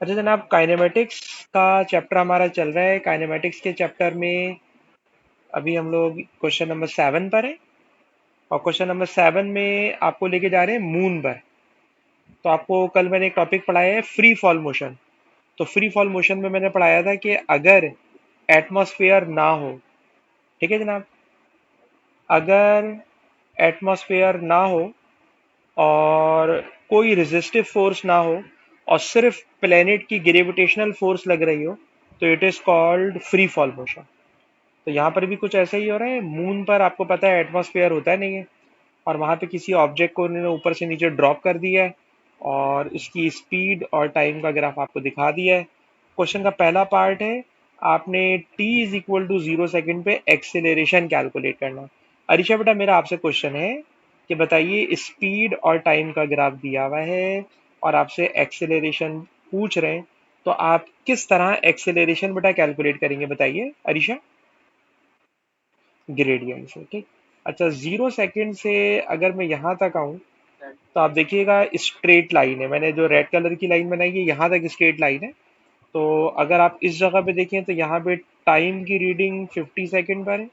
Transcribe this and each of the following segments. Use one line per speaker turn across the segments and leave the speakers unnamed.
अच्छा जनाब, काइनेमेटिक्स का चैप्टर हमारा चल रहा है। काइनेमेटिक्स के चैप्टर में अभी हम लोग क्वेश्चन नंबर 7 पर है। और क्वेश्चन नंबर 7 में आपको लेके जा रहे हैं मून पर। तो आपको कल मैंने एक टॉपिक पढ़ाया है, फ्री फॉल मोशन। तो फ्री फॉल मोशन में मैंने पढ़ाया था कि अगर एटमॉस्फेयर ना हो, ठीक है जनाब, अगर एटमॉस्फेयर ना हो और कोई रेजिस्टिव फोर्स ना हो और सिर्फ प्लेनेट की ग्रेविटेशनल फोर्स लग रही हो, तो it is called free fall motion. तो यहाँ पर भी कुछ ऐसा ही हो रहा है। मून पर आपको पता है एटमॉस्फेयर होता है नहीं है, और वहां पे किसी ऑब्जेक्ट को उन्होंने ऊपर से नीचे ड्रॉप कर दिया है और इसकी स्पीड और टाइम का ग्राफ आपको दिखा दिया है। क्वेश्चन का पहला पार्ट है, आपने t is equal to 0 second पे एक्सेलरेशन कैलकुलेट करना। अरिशा बेटा, मेरा आपसे क्वेश्चन है कि बताइए, स्पीड और टाइम का ग्राफ दिया हुआ है और आपसे एक्सेलरेशन पूछ रहे हैं, तो आप किस तरह एक्सेलरेशन बेटा कैलकुलेट करेंगे, बताइए अरिशा। ग्रेडियंट से, ठीक। अच्छा, 0 सेकेंड से अगर मैं यहाँ तक आऊँ, तो आप देखिएगा स्ट्रेट लाइन है। मैंने जो रेड कलर की लाइन बनाई है यहाँ तक स्ट्रेट लाइन है। तो अगर आप इस जगह पे देखें तो यहाँ पे टाइम की रीडिंग 50 सेकेंड पर है।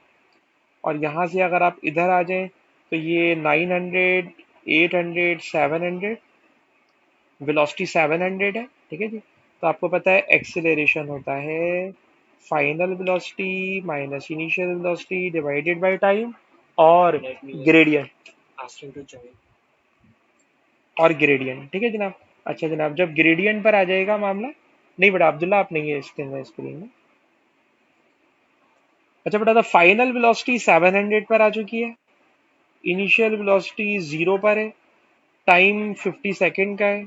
और यहाँ से अगर आप इधर आ जाएं तो ये 900, 800, 700, वेलोसिटी 700 है, ठीक है जी। तो आपको पता है एक्सेलरेशन होता है final velocity minus initial velocity divided by time और ग्रेडियंट, और ग्रेडियंट, ठीक है जनाब। अच्छा जनाब, जब ग्रेडियंट पर आ जाएगा मामला, नहीं बेटा अब्दुल्ला आप नहीं है स्क्रीन में। अच्छा बेटा, तो फाइनल वेलोसिटी 700 पर आ चुकी है, इनिशियल वेलोसिटी 0 पर है, टाइम 50 सेकेंड का है।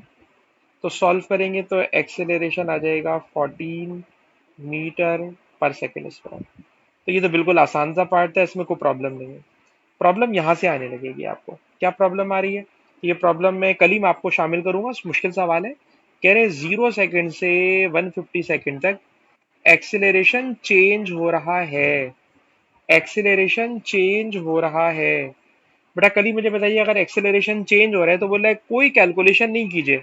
तो सॉल्व करेंगे तो एक्सेलरेशन आ जाएगा 14 मीटर पर सेकेंड स्क्वायर। तो ये तो बिल्कुल आसान सा पार्ट था, इसमें कोई प्रॉब्लम नहीं है। प्रॉब्लम यहाँ से आने लगेगी आपको। क्या प्रॉब्लम आ रही है? ये प्रॉब्लम मैं कल ही मैं आपको शामिल करूंगा, मुश्किल सवाल है। कह रहे 0 सेकेंड से 150 सेकेंड तक एक्सेलरेशन चेंज हो रहा है, एक्सेलरेशन चेंज हो रहा है। बेटा कल ही मुझे बताइए, अगर एक्सेलरेशन चेंज हो रहा है तो बोला है कोई कैलकुलेशन नहीं कीजिए,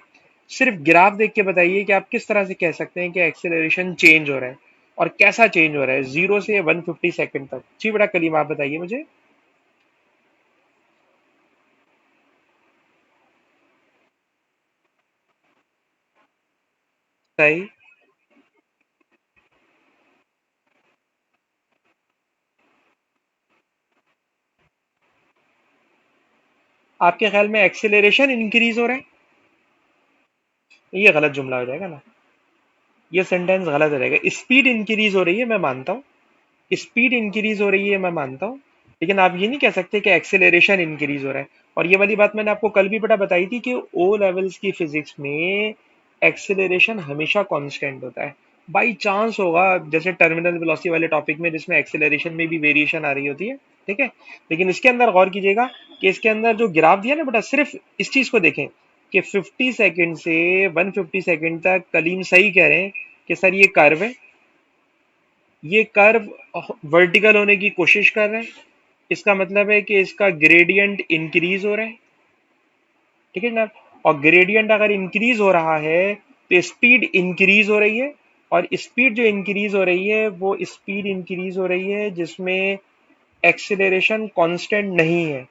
सिर्फ ग्राफ देख के बताइए कि आप किस तरह से कह सकते हैं कि एक्सेलरेशन चेंज हो रहा है और कैसा चेंज हो रहा है 0 से 150 सेकेंड तक। जी बेटा कलीम, आप बताइए मुझे। सही। आपके ख्याल में एक्सेलरेशन इंक्रीज हो रहा है? ये गलत जुमला हो जाएगा ना, ये सेंटेंस गलत हो जाएगा। स्पीड इंक्रीज हो रही है, मैं मानता हूँ, स्पीड इंक्रीज हो रही है, मैं मानता हूँ। लेकिन आप ये नहीं कह सकते कि एक्सेलरेशन इंक्रीज हो रहा है। और ये वाली बात मैंने आपको कल भी बेटा बताई थी कि ओ लेवल्स की फिजिक्स में एक्सेलरेशन हमेशा कांस्टेंट होता है। बाई चांस होगा जैसे टर्मिनल वेलोसिटी वाले टॉपिक में, जिसमें एक्सेलरेशन में भी वेरिएशन आ रही होती है, ठीक है। लेकिन इसके अंदर गौर कीजिएगा कि इसके अंदर जो ग्राफ दिया ना बेटा, सिर्फ इस चीज को देखें कि 50 सेकंड से 150 सेकंड तक कलीम सही कह रहे हैं कि सर ये कर्व है, ये कर्व वर्टिकल होने की कोशिश कर रहे हैं। इसका मतलब है कि इसका ग्रेडियंट इंक्रीज हो रहा है, ठीक है ना। और ग्रेडियंट अगर इंक्रीज हो रहा है तो स्पीड इंक्रीज हो रही है, और स्पीड जो इंक्रीज हो रही है वो स्पीड इंक्रीज हो रही है जिसमें एक्सेलरेशन कांस्टेंट नहीं है।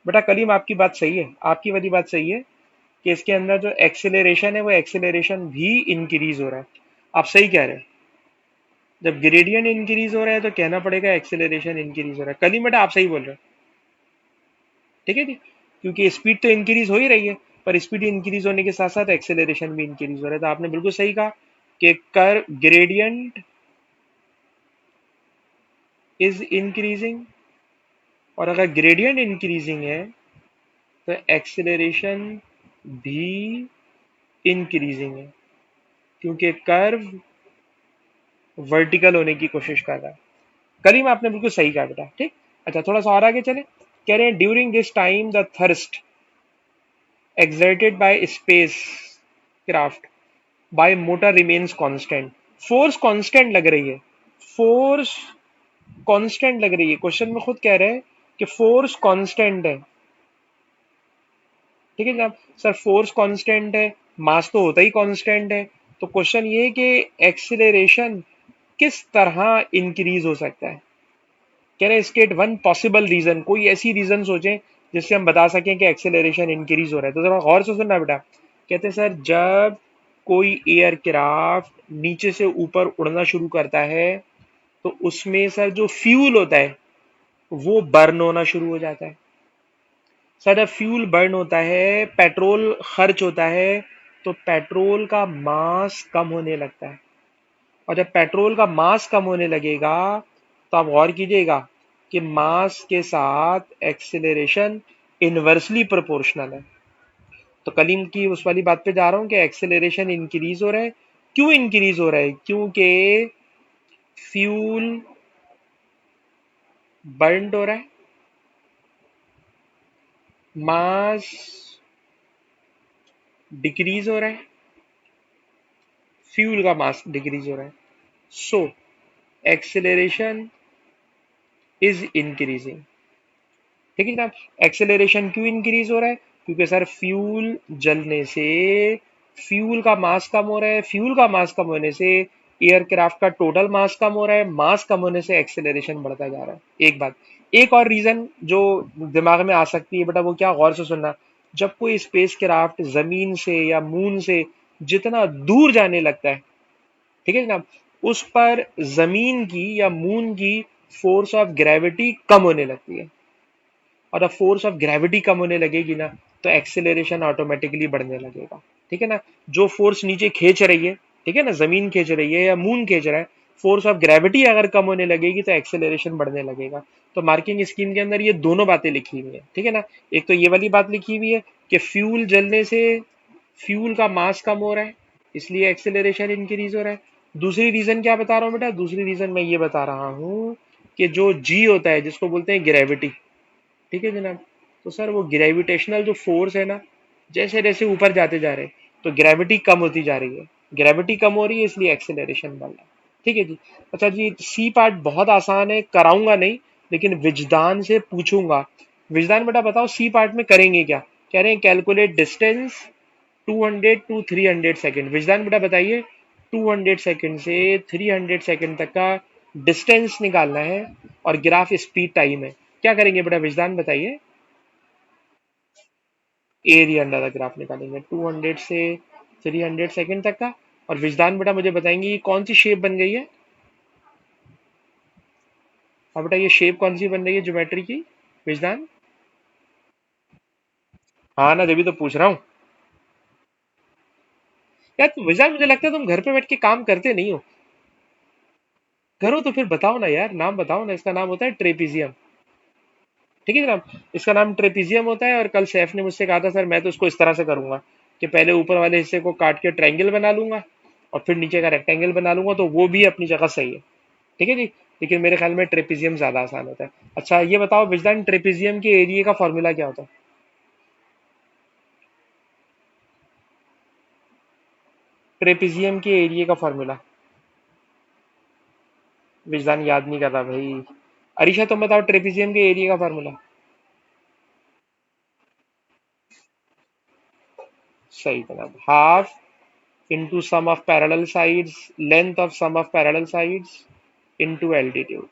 बेटा कलीम, आपकी बात सही है, आपकी वाली बात सही है कि इसके अंदर जो एक्सेलरेशन है वो एक्सेलरेशन भी इंक्रीज हो रहा है। आप सही कह रहे हैं। जब ग्रेडियंट इंक्रीज हो रहा है तो कहना पड़ेगा एक्सेलरेशन इंक्रीज हो रहा है। कल ही बेटा आप सही बोल रहे हो, ठीक है जी। क्योंकि स्पीड तो इंक्रीज हो ही रही है, पर स्पीड इंक्रीज होने के साथ साथ एक्सेलरेशन भी इंक्रीज हो रहा है। तो आपने बिल्कुल सही कहा कि कर ग्रेडियंट इज इंक्रीजिंग, और अगर ग्रेडियंट इंक्रीजिंग है तो एक्सेलरेशन भी इंक्रीजिंग है, क्योंकि कर्व वर्टिकल होने की कोशिश कर रहा है। करीम आपने बिल्कुल सही कहा बेटा, ठीक। अच्छा थोड़ा सा और आगे चले। कह रहे हैं during this time the thrust exerted by spacecraft by motor remains constant। Force constant लग रही है, फोर्स कांस्टेंट लग रही है। क्वेश्चन में खुद कह रहे हैं कि फोर्स कांस्टेंट है, ठीक है जनाब। सर फोर्स कांस्टेंट है, मास तो होता ही कांस्टेंट है, तो क्वेश्चन ये है कि एक्सिलरेशन किस तरह इंक्रीज हो सकता है। कह रहे स्टेट वन पॉसिबल रीजन, कोई ऐसी रीजन सोचें जिससे हम बता सकें कि एक्सेलरेशन इंक्रीज हो रहा है। तो जरा गौर से सुनना बेटा। कहते हैं सर जब कोई एयरक्राफ्ट नीचे से ऊपर उड़ना शुरू करता है तो उसमें सर जो फ्यूल होता है वो बर्न होना शुरू हो जाता है। सर जब फ्यूल बर्न होता है, पेट्रोल खर्च होता है, तो पेट्रोल का मास कम होने लगता है। और जब पेट्रोल का मास कम होने लगेगा तो आप गौर कीजिएगा कि मास के साथ एक्सेलरेशन इनवर्सली प्रोपोर्शनल है। तो कलीम की उस वाली बात पे जा रहा हूं कि एक्सेलरेशन इंक्रीज हो रहा है। क्यों इंक्रीज हो रहा है? क्योंकि फ्यूल बर्न हो रहा है, मास डिक्रीज हो रहा है, फ्यूल का मास डिक्रीज हो रहा है। So acceleration is increasing. ठीक है जनाब। एक्सेलरेशन क्यों इंक्रीज हो रहा है? क्योंकि सर फ्यूल जलने से फ्यूल का मास कम हो रहा है, फ्यूल का मास कम होने से एयरक्राफ्ट का टोटल मास कम हो रहा है, मास कम होने से एक्सेलरेशन बढ़ता जा रहा है। एक बात। एक और रीजन जो दिमाग में आ सकती है बेटा वो क्या, गौर से सुनना। जब कोई स्पेस क्राफ्ट जमीन से या मून से जितना दूर जाने लगता है, ठीक है जनाब, उस पर जमीन की या मून की फोर्स ऑफ ग्रेविटी कम होने लगती है। और अब फोर्स ऑफ ग्रेविटी कम होने लगेगी ना, तो एक्सेलरेशन ऑटोमेटिकली बढ़ने लगेगा। ठीक है ना। जो फोर्स नीचे खींच रही है, ठीक है ना, जमीन खींच रही है या मून खींच रहा है, फोर्स ऑफ ग्रेविटी अगर कम होने लगेगी तो एक्सेलरेशन बढ़ने लगेगा। तो मार्किंग स्कीम के अंदर ये दोनों बातें लिखी हुई है। ठीक है ना। एक तो ये वाली बात लिखी हुई है कि फ्यूल जलने से फ्यूल का मास कम हो रहा है, इसलिए एक्सेलरेशन इंक्रीज हो रहा है। दूसरी रीजन क्या बता रहा हूं बेटा? दूसरी रीजन मैं ये बता रहा हूं कि जो जी होता है जिसको बोलते हैं ग्रेविटी, ठीक है जनाब, तो सर वो ग्रेविटेशनल जो फोर्स है ना, जैसे जैसे ऊपर जाते जा रहे हैं तो ग्रेविटी कम होती जा रही है। ग्रेविटी कम हो रही है इसलिए एक्सेलरेशन बढ़ रहा है। ठीक है जी। अच्छा जी, सी पार्ट बहुत आसान है, कराऊंगा नहीं, लेकिन विजदान से पूछूंगा। विजदान बेटा बताओ सी पार्ट में करेंगे क्या? कह रहे हैं calculate distance 200 to 300 second. Wijdan बेटा बताइए, 200 सेकेंड से 300 सेकेंड तक का डिस्टेंस निकालना है और ग्राफ स्पीड टाइम है। क्या करेंगे बेटा? विजदान बताइए। एरिया अंडर द ग्राफ निकालेंगे 200 से 300 सेकेंड तक का। और विजदान बेटा मुझे बताएंगे ये कौन सी शेप बन गई है? हाँ बेटा ये शेप कौन सी बन रही है ज्योमेट्री की? विजदान। हाँ ना, जब तो पूछ रहा हूँ। यार विजदान मुझे लगता है तुम घर पे बैठ के काम करते नहीं हो। करो तो फिर बताओ ना यार, नाम बताओ ना। इसका नाम होता है ट्रेपीजियम। ठीक है जनाब। इसका नाम ट्रेपीजियम होता है। और कल सैफ ने मुझसे कहा था सर मैं तो इसको इस तरह से करूंगा कि पहले ऊपर वाले हिस्से को काट के ट्रायंगल बना लूंगा और फिर नीचे का रेक्टेंगल बना लूंगा, तो वो भी अपनी जगह सही है। ठीक है जी। लेकिन मेरे ख्याल में ट्रेपीजियम ज्यादा आसान होता है। अच्छा ये बताओ विजदान, ट्रेपीजियम के एरिया का फॉर्मूला क्या होता है? ट्रेपीजियम के एरिया का फॉर्मूला विजदान याद नहीं कर रहा भाई। अरीशा तुम बताओ ट्रेपीजियम के एरिया का फॉर्मूला। सही जनाब, half into sum of parallel sides, length of sum of parallel sides into altitude।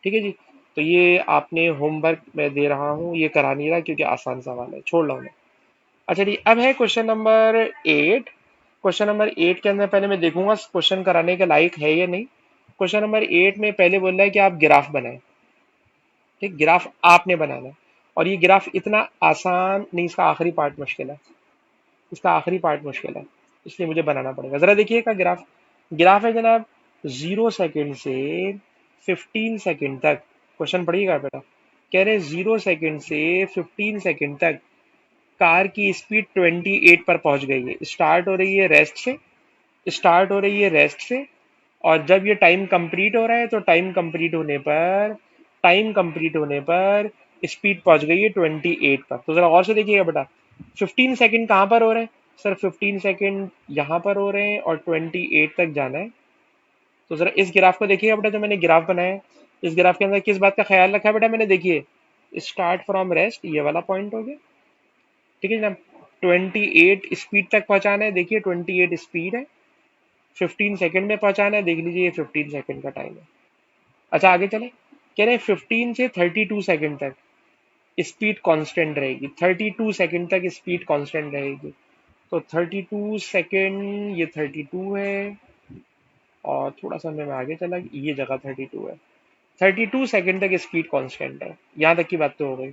ठीक है जी। तो ये आपने होमवर्क में दे रहा हूँ, ये करा नहीं रहा क्योंकि आसान सवाल है, छोड़ रहा हूँ मैं। अच्छा जी, अब है क्वेश्चन नंबर 8। क्वेश्चन नंबर 8 के अंदर पहले मैं देखूंगा क्वेश्चन कराने के लायक है या नहीं। क्वेश्चन नंबर 8 में पहले बोल रहा है कि आप ग्राफ बनाएं। ठीक, ग्राफ आपने बनाना है। और ये ग्राफ इतना आसान नहीं, इसका आखिरी पार्ट मुश्किल है। इसका आखिरी पार्ट मुश्किल है, इसलिए मुझे बनाना पड़ेगा। जरा देखिएगा ग्राफ। ग्राफ है जनाब 0 सेकेंड से 15 सेकेंड तक। क्वेश्चन पढ़िएगा बेटा। कह रहे 0 सेकेंड से 15 सेकेंड तक कार की स्पीड 28 पर पहुंच गई है। स्टार्ट हो रही है रेस्ट से, स्टार्ट हो रही है रेस्ट से। और जब ये टाइम कंप्लीट हो रहा है तो टाइम कंप्लीट होने पर स्पीड पहुंच गई है 28 पर। तो जरा और से देखिएगा बेटा, 15 सेकेंड कहाँ पर हो रहे हैं? सर 15 सेकेंड यहाँ पर हो रहे हैं और 28 तक जाना है। तो जरा इस ग्राफ को देखिएगा बेटा, जो मैंने ग्राफ बनाया है इस ग्राफ के अंदर किस बात का ख्याल रखा है बेटा मैंने? देखिए, स्टार्ट फ्रॉम रेस्ट ये वाला पॉइंट हो गया। ठीक है जनाब। 28 स्पीड तक पहुंचाना है, देखिए 28 स्पीड है। 15 सेकंड में पहुंचाना है, देख लीजिए ये 15 सेकंड का टाइम है। अच्छा आगे चले, कह रहे हैं 15 से 32 सेकंड तक स्पीड कांस्टेंट रहेगी, 32 सेकंड तक स्पीड कांस्टेंट रहेगी। तो 32 सेकंड, ये 32 है, और थोड़ा सा मैं आगे चला, ये जगह 32 है। 32 सेकंड तक स्पीड कांस्टेंट है, यहाँ तक की बात तो हो गई।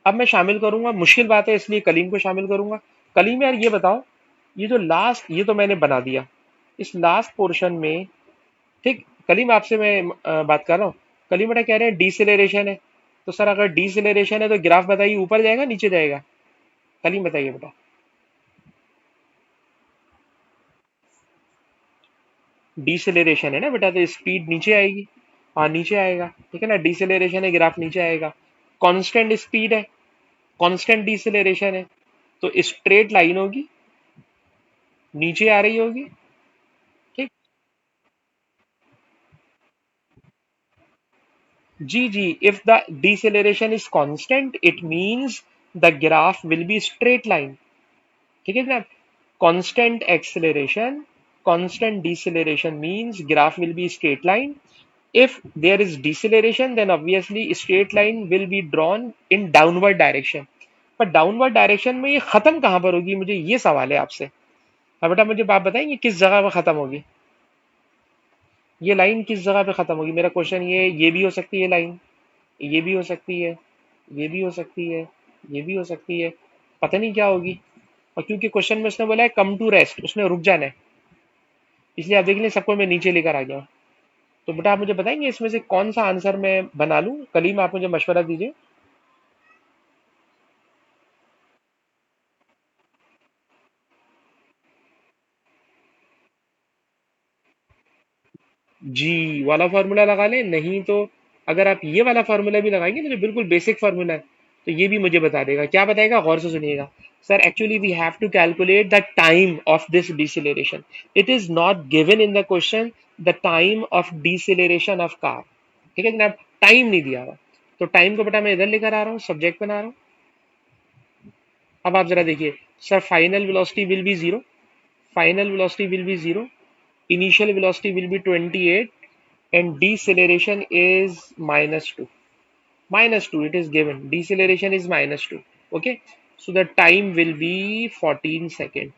अब मैं शामिल करूंगा, मुश्किल बात है इसलिए कलीम को शामिल करूंगा। कलीम यार ये बताओ, ये जो लास्ट, ये तो मैंने बना दिया, इस लास्ट पोर्शन में, ठीक, कलीम आपसे मैं बात कर रहा हूँ। कलीम बेटा कह रहे हैं डिसेलेरेशन है, तो सर अगर डिसेलेरेशन है तो ग्राफ बताइए ऊपर जाएगा नीचे जाएगा? कलीम बताइए बेटा। डिसेलेरेशन है ना बेटा, तो स्पीड नीचे आएगी। हाँ नीचे आएगा, ठीक है ना, डिसेलेरेशन है, ग्राफ नीचे आएगा। कांस्टेंट स्पीड है, कांस्टेंट डिसेलेरेशन है, तो स्ट्रेट लाइन होगी, नीचे आ रही होगी। ठीक, जी जी, if the deceleration is constant it means the graph will be straight line. ठीक है जनाब, constant acceleration, constant deceleration means graph will be straight line. If there is deceleration, then obviously straight line will be drawn in downward direction. पर downward direction में ये खत्म कहां पर होगी, मुझे ये सवाल है आपसे। हाँ बेटा मुझे बात बताएंगे किस जगह पर खत्म होगी, ये लाइन किस जगह पे खत्म होगी? मेरा क्वेश्चन ये भी हो सकती है लाइन, ये भी हो सकती है, ये भी हो सकती है, ये भी हो सकती है, पता नहीं क्या होगी। और क्योंकि क्वेश्चन में उसने बोला है कम टू रेस्ट, उसने रुक जाना है, इसलिए आप देख लें सबको मैं नीचे लेकर आ गया। तो बेटा आप मुझे बताएंगे इसमें से कौन सा आंसर मैं बना लूं? कलीम आप मुझे मशवरा दीजिए। जी वाला फार्मूला लगा लें, नहीं तो अगर आप ये वाला फार्मूला भी लगाएंगे तो जो बिल्कुल बेसिक फार्मूला है, तो ये भी मुझे बता देगा। क्या बताएगा, गौर से सुनिएगा। Sir actually we have to calculate the time of this deceleration. It is not given in the question the time of deceleration of car. ठीक है जनाब, टाइम नहीं दिया हुआ। तो टाइम को बेटा मैं इधर लेकर आ रहा हूँ, सब्जेक्ट बना रहा हूँ। अब आप जरा देखिए, sir final velocity will be zero, final velocity will be zero, initial velocity will be 28, and deceleration is -2. -2 it is given, deceleration is -2. Okay, so the time will be 14 second.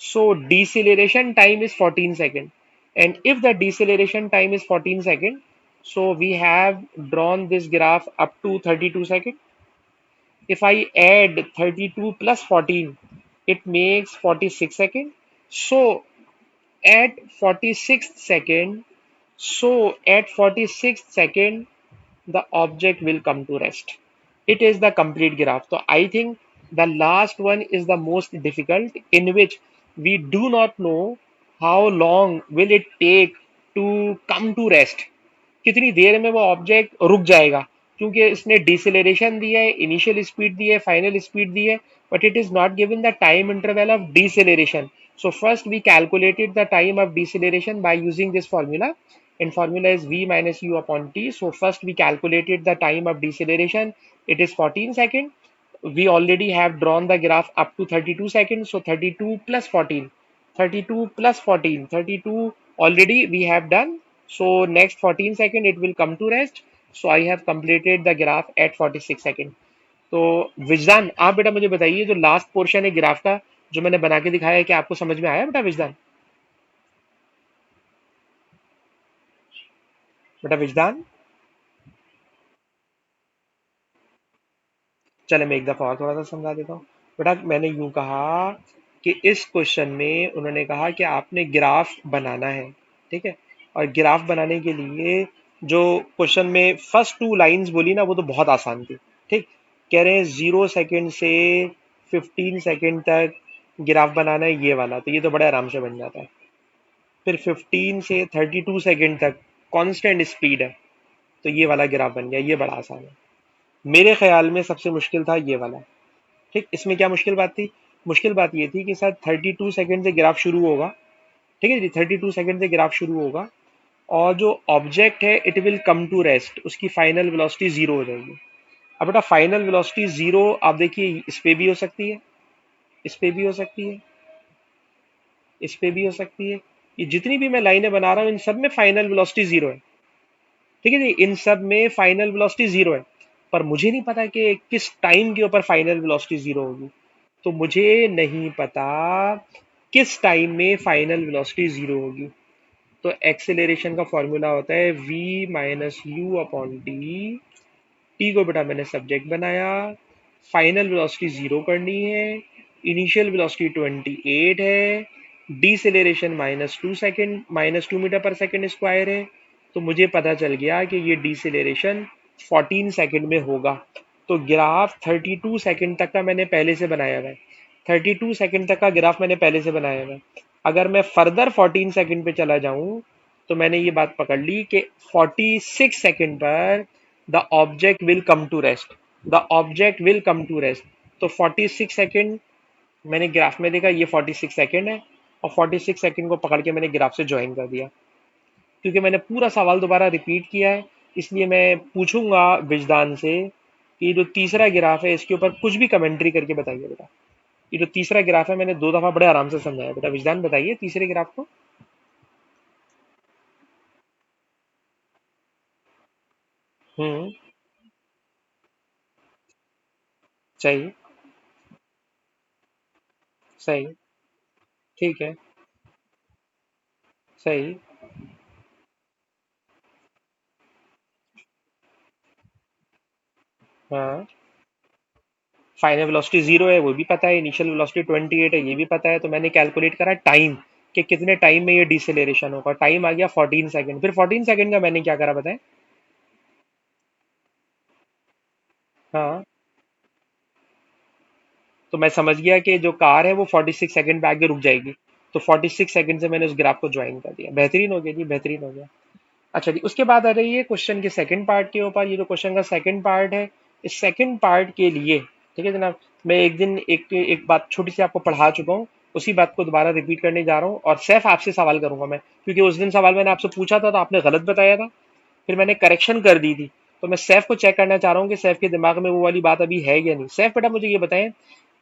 So deceleration time is 14 second, and if the deceleration time is 14 second, so we have drawn this graph up to 32 second. If I add 32 plus 14, it makes 46 second. So at 46th second, at 46th second, the object will come to rest. It is the complete graph. So I think the last one is the most difficult, in which we do not know how long will it take to come to rest. कितनी देर में वो object रुक जाएगा, क्योंकि इसने deceleration दी है, initial speed दी है, final speed दी है, but it is not given the time interval of deceleration. So first we calculated the time of deceleration by using this formula, and formula is v minus u upon t. So first we calculated the time of deceleration, it is 14 seconds. We already have drawn the graph up to 32 seconds, so 32 plus 14, 32 plus 14, 32 already we have done. So next 14 second it will come to rest. So I have completed the graph at 46 second. तो विजदान आप बेटा मुझे बताइए, जो last portion है graph का जो मैंने बना के दिखाया है, कि आपको समझ में आया बेटा विजदान? बेटा विजदान, चले मैं एक दफा और थोड़ा सा समझा देता हूँ। बेटा मैंने यूं कहा कि इस क्वेश्चन में उन्होंने कहा कि आपने ग्राफ बनाना है, ठीक है, और ग्राफ बनाने के लिए जो क्वेश्चन में फर्स्ट टू लाइंस बोली ना, वो तो बहुत आसान थी। ठीक, कह रहे हैं 0 सेकेंड से 15 सेकेंड तक ग्राफ बनाना है, ये वाला, तो ये तो बड़े आराम से बन जाता है। फिर 15 से 32 सेकेंड तक कांस्टेंट स्पीड है, तो ये वाला ग्राफ बन गया, ये बड़ा आसान है। मेरे ख्याल में सबसे मुश्किल था ये वाला। ठीक, इसमें क्या मुश्किल बात थी? मुश्किल बात ये थी कि सर 32 सेकेंड से ग्राफ शुरू होगा, ठीक है जी, 32 सेकेंड से ग्राफ शुरू होगा, और जो ऑब्जेक्ट है it will come to rest, उसकी फाइनल वेलोसिटी जीरो हो जाएगी। अब बेटा फाइनल वेलोसिटी जीरो, आप देखिए इस पे भी हो सकती है, इस पे भी हो सकती है, इस पे भी हो सकती है, ये जितनी भी मैं लाइनें बना रहा हूँ इन सब में फाइनल वेलोसिटी जीरो है। ठीक है जी, इन सब में फाइनल वेलोसिटी जीरो है। पर मुझे नहीं पता कि किस टाइम के ऊपर फाइनल वेलोसिटी जीरो होगी। तो मुझे नहीं पता किस टाइम में फाइनल वेलोसिटी जीरो होगी। तो एक्सेलरेशन का फॉर्मूला होता है v minus u upon T. T को बेटा मैंने सब्जेक्ट बनाया, फाइनल वेलोसिटी जीरो करनी है, इनिशियल वेलोसिटी 28 है, डीसेलेरेशन -2 सेकेंड -2 मीटर पर सेकेंड स्क्वायर है। तो मुझे पता चल गया कि ये डीसेलेरेशन 14 सेकेंड में होगा। तो ग्राफ 32 सेकेंड तक का मैंने पहले से बनाया हुआ है। 32 सेकेंड तक का ग्राफ मैंने पहले से बनाया हुआ है। अगर मैं फर्दर 14 सेकेंड पे चला जाऊं तो मैंने ये बात पकड़ ली कि 46 सेकेंड पर the object will come to rest. The object will come to rest. तो 46 सेकेंड मैंने ग्राफ में देखा, ये 46 सेकेंड है, और 46 सेकेंड को पकड़ के मैंने ग्राफ से ज्वाइन कर दिया। क्योंकि मैंने पूरा सवाल दोबारा रिपीट किया है, इसलिए मैं पूछूंगा विजदान से कि जो तीसरा ग्राफ है इसके ऊपर कुछ भी कमेंट्री करके बताइए बेटा। ये जो तीसरा ग्राफ है मैंने 2 दफा बड़े आराम से समझाया बेटा। विजदान बताइए तीसरे ग्राफ को। हम्म। सही। सही। ठीक है। सही। हाँ। फाइनल वेलोसिटी जीरो है वो भी पता है, इनिशियल वेलोसिटी 28 है ये भी पता है। तो मैंने कैलकुलेट करा टाइम कि कितने टाइम में ये डिसेलेरेशन होगा। टाइम आ गया 14 सेकंड। फिर 14 सेकंड का मैंने क्या करा बताएं। हाँ। तो मैं समझ गया कि जो कार है वो 46 सेकंड पे आगे रुक जाएगी। तो 46 सेकंड से मैंने उस ग्राफ को ज्वाइन कर दिया। बेहतरीन हो गया जी, बेहतरीन हो गया। अच्छा जी, उसके बाद आ रही है क्वेश्चन के सेकंड पार्ट के ऊपर। ये जो क्वेश्चन का सेकंड पार्ट है, इस सेकंड पार्ट के लिए ठीक है जनाब, मैं एक दिन एक एक बात छोटी सी आपको पढ़ा चुका हूँ, उसी बात को दोबारा रिपीट करने जा रहा हूँ। और सिर्फ आपसे सवाल करूंगा मैं, क्योंकि उस दिन सवाल मैंने आपसे पूछा था तो आपने गलत बताया था, फिर मैंने करेक्शन कर दी थी। तो मैं सैफ को चेक करना चाह रहा हूँ कि सैफ के दिमाग में वो वाली बात अभी है या नहीं। सैफ बेटा मुझे ये बताएं,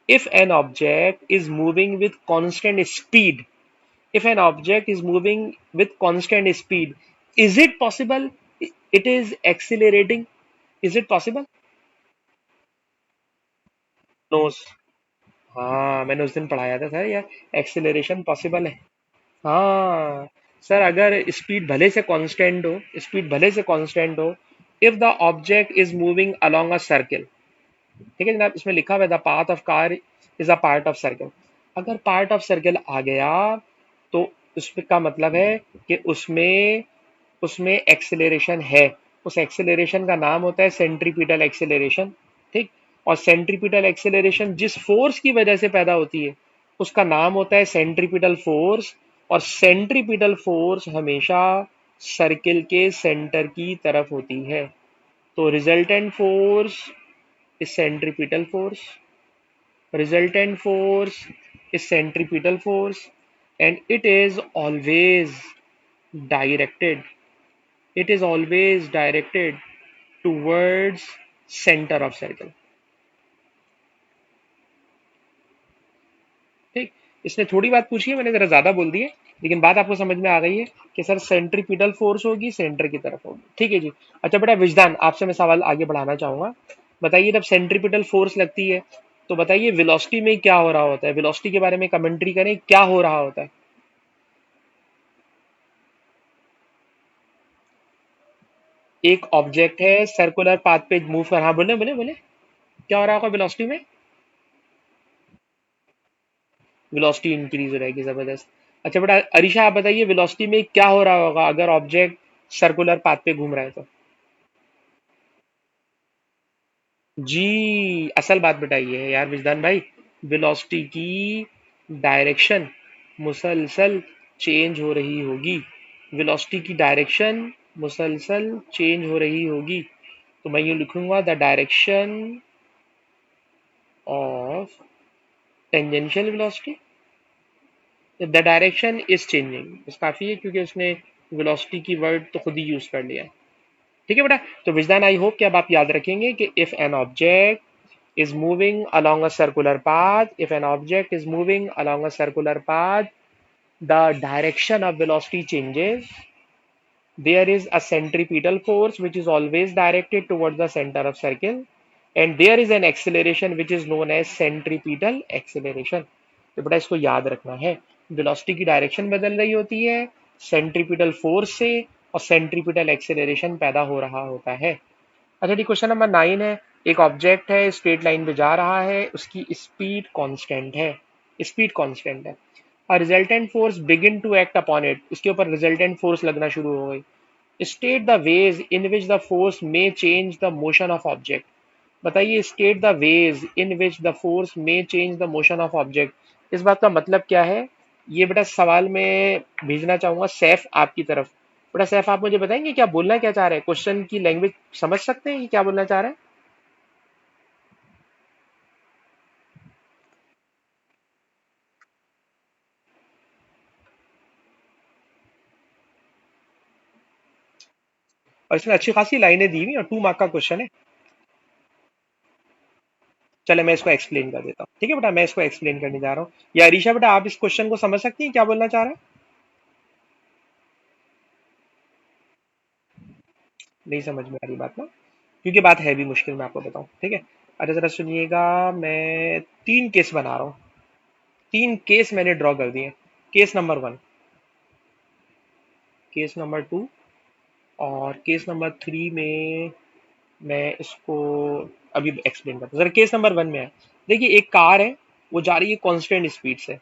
if an object is moving with constant speed, if an object is moving with constant speed, is it possible it is accelerating? Is it possible? No. हाँ मैंने उस दिन पढ़ाया था सर यार, एक्सेलरेशन पॉसिबल है। हाँ सर, अगर स्पीड भले से कांस्टेंट हो, स्पीड भले से कांस्टेंट हो, if the object is moving along a circle, ठीक है जनाब, इसमें लिखा हुआ है the path of car is a part of circle. अगर पार्ट ऑफ सर्कल आ गया तो उसका मतलब है कि उसमें उसमें एक्सेलरेशन है। उस एक्सेलरेशन का नाम होता है सेंट्रीपिटल एक्सेलरेशन। ठीक। और सेंट्रीपिटल एक्सेलरेशन जिस फोर्स की वजह से पैदा होती है उसका नाम होता है सेंट्रीपिटल फोर्स। और सेंट्रीपिटल फोर्स हमेशा सर्किल के सेंटर की तरफ होती है। तो resultant force is centripetal force, resultant force is centripetal force, and directed it is always directed towards center of circle। ठीक। इसने थोड़ी बात पूछी है, मैंने जरा ज्यादा बोल दी है, लेकिन बात आपको समझ में आ गई है कि सर सेंट्रीपिटल फोर्स होगी सेंटर की तरफ होगी। ठीक है जी। अच्छा बेटा विजदान, आपसे मैं सवाल आगे बढ़ाना चाहूंगा। बताइए जब सेंट्रीपिटल फोर्स लगती है तो बताइए वेलोसिटी में क्या हो रहा होता है। वेलोसिटी के बारे में कमेंट्री करें, क्या हो रहा होता है। एक ऑब्जेक्ट है सर्कुलर पाथ पे मूव कर, हाँ बोले बोले बोले, क्या हो रहा होगा वेलोसिटी में। वेलोसिटी इंक्रीज हो जाएगी, जबरदस्त। अच्छा बेटा अरीशा आप बताइए वेलोसिटी में क्या हो रहा होगा अगर ऑब्जेक्ट सर्कुलर पाथ पे घूम रहा है तो। जी असल बात बताइए है यार विजदान भाई, वेलोसिटी की डायरेक्शन मुसलसल चेंज हो रही होगी। वेलोसिटी की डायरेक्शन मुसलसल चेंज हो रही होगी। तो मैं ये लिखूंगा the direction of tangential velocity, the direction is changing, बस काफी है क्योंकि उसने वेलोसिटी की वर्ड तो खुद ही यूज कर लिया है। ठीक है बेटा। तो विजदान आई होप कि अब आप याद रखेंगे कि if an object is moving along a circular path, if an object is moving along a circular path, the direction of velocity changes, there is a centripetal force which is always directed towards the center of circle, and there is an acceleration which is known as centripetal acceleration. तो बेटा इसको याद रखना है, velocity की direction बदल रही होती है सेंट्रीपिटल फोर्स से, और सेंट्रीपिटल एक्सेलरेशन पैदा हो रहा होता है। अच्छा जी, क्वेश्चन नंबर 9 है। एक ऑब्जेक्ट है, स्ट्रेट लाइन पे जा रहा है, उसकी स्पीड कांस्टेंट है, स्पीड कांस्टेंट है। A resultant force begin to act upon it, इसके ऊपर रिजल्टेंट फोर्स लगना शुरू हो गई। State the ways in which the force may change the motion of object। बताइए, state the ways in which the force may change the motion of object, इस बात का मतलब क्या है? ये बेटा सवाल में भेजना चाहूंगा सैफ आपकी तरफ। बेटा सैफ, आप मुझे बताएंगे क्या बोलना क्या चाह रहे हैं, क्वेश्चन की लैंग्वेज समझ सकते हैं कि क्या बोलना चाह रहे हैं? और इसमें अच्छी खासी लाइनें दी हुई और 2 मार्क का क्वेश्चन है। चले मैं इसको एक्सप्लेन कर देता हूँ, ठीक है बेटा, मैं इसको एक्सप्लेन करने जा रहा हूँ। या अरीशा बेटा, आप इस क्वेश्चन को समझ सकती हैं क्या बोलना चाह रहे हैं? नहीं समझ में आ रही बात ना, क्योंकि बात है भी मुश्किल, मैं आपको बताऊं, ठीक है। अरे जरा सुनिएगा, मैं 3 केस बना रहा हूँ, 3 केस मैंने ड्रॉ कर दिए। केस नंबर 1, केस नंबर 2 और केस नंबर 3 में मैं इसको अभी एक्सप्लेन करता हूँ। जरा केस नंबर 1 में है, देखिए एक कार है, वो जा रही है कांस्टेंट स्पीड से,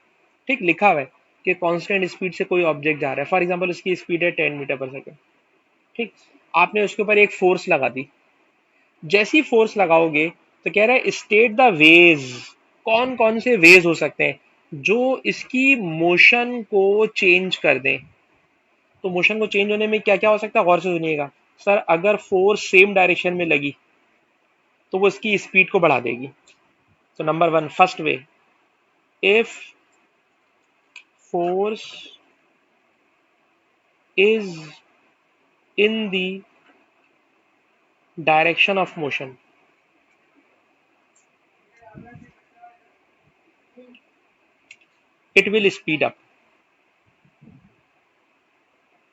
ठीक, लिखा हुआ है कि कांस्टेंट स्पीड से कोई ऑब्जेक्ट जा रहा है, फॉर एग्जांपल उसकी स्पीड है 10 मीटर पर सेकेंड, ठीक। आपने उसके ऊपर एक फोर्स लगा दी, जैसी फोर्स लगाओगे तो कह रहा है स्टेट द वेज, कौन कौन से वेज हो सकते हैं जो इसकी मोशन को चेंज कर दें। तो मोशन को चेंज होने में क्या क्या हो सकता है, गौर से सुनिएगा। सर, अगर फोर्स सेम डायरेक्शन में लगी तो वो इसकी स्पीड को बढ़ा देगी। तो number 1 first way, if force is in the direction of motion, it will speed up,